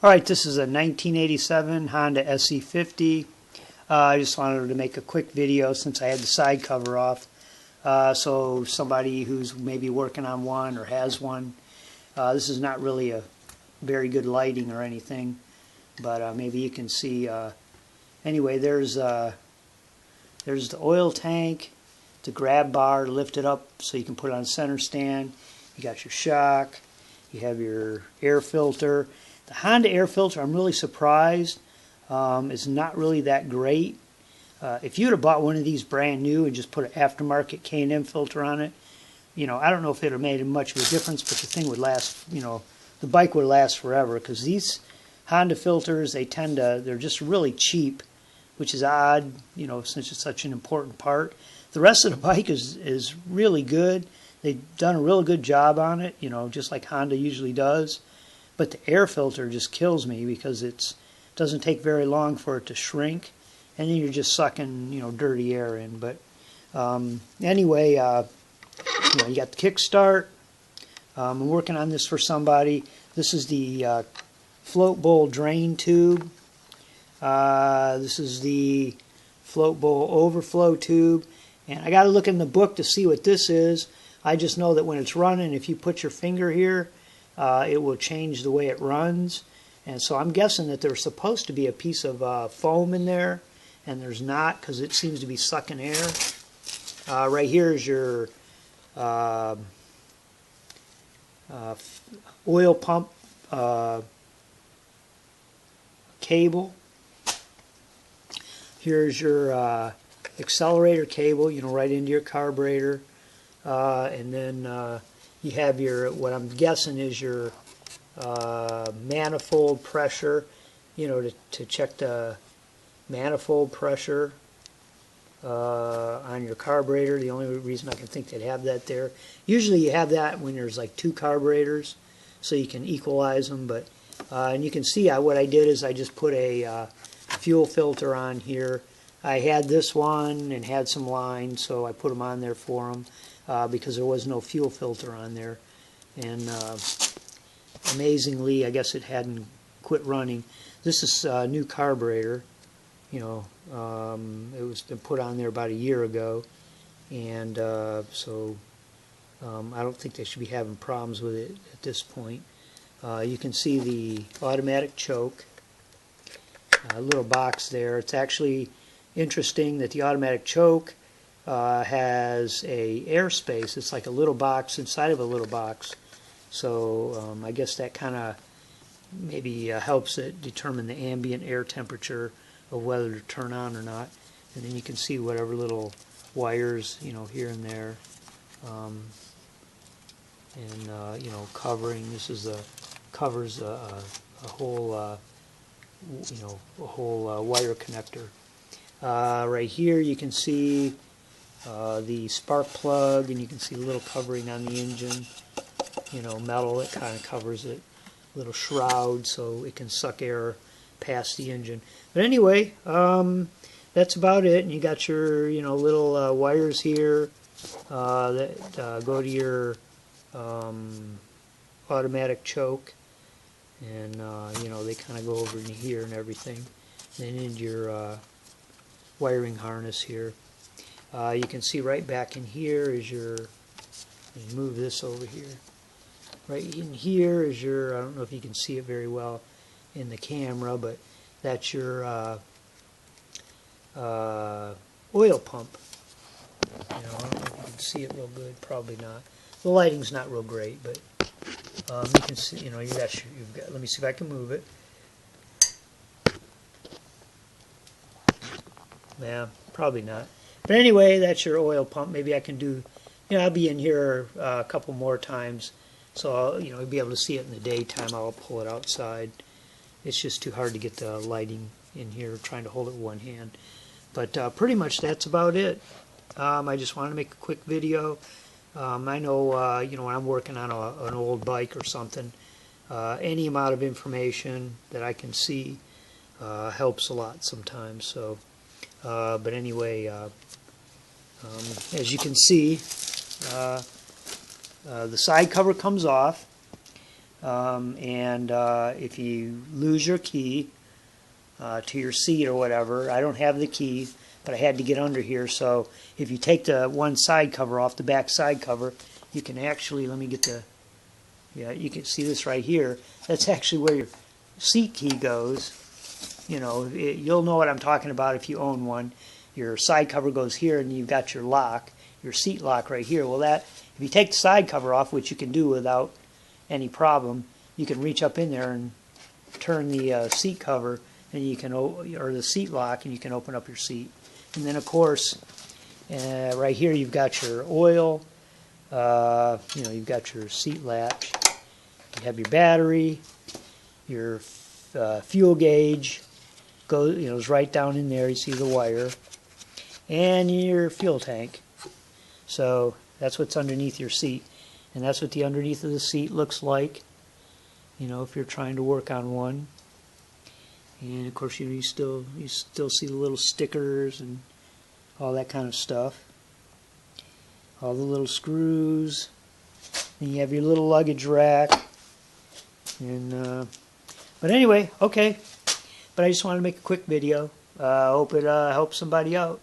Alright, this is a 1987 Honda SE50. I just wanted to make a quick video since I had the side cover off. So somebody who's maybe working on one or has one, this is not really a very good lighting or anything, but maybe you can see. Anyway, there's the oil tank, the grab bar to lift it up so you can put it on center stand. You got your shock, you have your air filter. The Honda air filter, I'm really surprised. It's not really that great. If you would have bought one of these brand new and just put an aftermarket K&M filter on it, I don't know if it would have made much of a difference, but the thing would last, the bike would last forever, because these Honda filters, they're just really cheap, which is odd, since it's such an important part. The rest of the bike is really good. They've done a real good job on it, just like Honda usually does. But the air filter just kills me because it doesn't take very long for it to shrink, and then you're just sucking, dirty air in. But anyway, you got the kickstart. I'm working on this for somebody. This is the float bowl drain tube. This is the float bowl overflow tube. And I got to look in the book to see what this is. I just know that when it's running, if you put your finger here, it will change the way it runs. And so I'm guessing that there's supposed to be a piece of foam in there, and there's not, because it seems to be sucking air. Right here is your oil pump cable. Here's your accelerator cable, right into your carburetor. And then you have your, what I'm guessing is your manifold pressure, to check the manifold pressure on your carburetor. The only reason I can think they'd have that there. Usually you have that when there's like two carburetors, so you can equalize them. But and you can see what I did is I just put a fuel filter on here. I had this one and had some lines, so I put them on there for them. Because there was no fuel filter on there, and amazingly, I guess it hadn't quit running. This is a new carburetor. It was been put on there about a year ago, and so I don't think they should be having problems with it at this point. You can see the automatic choke, a little box there. It's actually interesting that the automatic choke has a airspace. It's like a little box inside of a little box. So I guess that kind of maybe helps it determine the ambient air temperature of whether to turn on or not. And then you can see whatever little wires, here and there. Covering. This is covers a whole, wire connector. Right here you can see the spark plug, and you can see a little covering on the engine, metal that kind of covers it, a little shroud so it can suck air past the engine. But anyway, that's about it. And you got your little wires here that go to your automatic choke, and they kind of go over in here and everything, and then into your wiring harness here. You can see right back in here is your, move this over here. Right in here is your, I don't know if you can see it very well in the camera, but that's your oil pump. I don't know if you can see it real good, probably not. The lighting's not real great, but you can see, you've got, let me see if I can move it. Yeah, probably not. But anyway, that's your oil pump. Maybe I can do, I'll be in here a couple more times, so I'll, be able to see it in the daytime. I'll pull it outside. It's just too hard to get the lighting in here, trying to hold it with one hand. But pretty much that's about it. I just wanted to make a quick video. I know, when I'm working on an old bike or something, any amount of information that I can see helps a lot sometimes. So, but anyway, as you can see, the side cover comes off. If you lose your key to your seat or whatever, I don't have the key, but I had to get under here. So if you take the one side cover off, the back side cover, you can actually, let me get the, yeah, you can see this right here. That's actually where your seat key goes. You know, you'll know what I'm talking about if you own one. Your side cover goes here, and you've got your lock, your seat lock right here. Well, that, if you take the side cover off, which you can do without any problem, you can reach up in there and turn the seat cover, and you can, or the seat lock, and you can open up your seat. And then, of course, right here you've got your oil. You know, you've got your seat latch. You have your battery, your fuel gauge. Goes, you know, is right down in there. You see the wire, and your fuel tank. So that's what's underneath your seat, and that's what the underneath of the seat looks like. You know, if you're trying to work on one. And of course, you still see the little stickers and all that kind of stuff. All the little screws. And you have your little luggage rack. And but anyway, okay. But I just wanted to make a quick video. I hope it helps somebody out.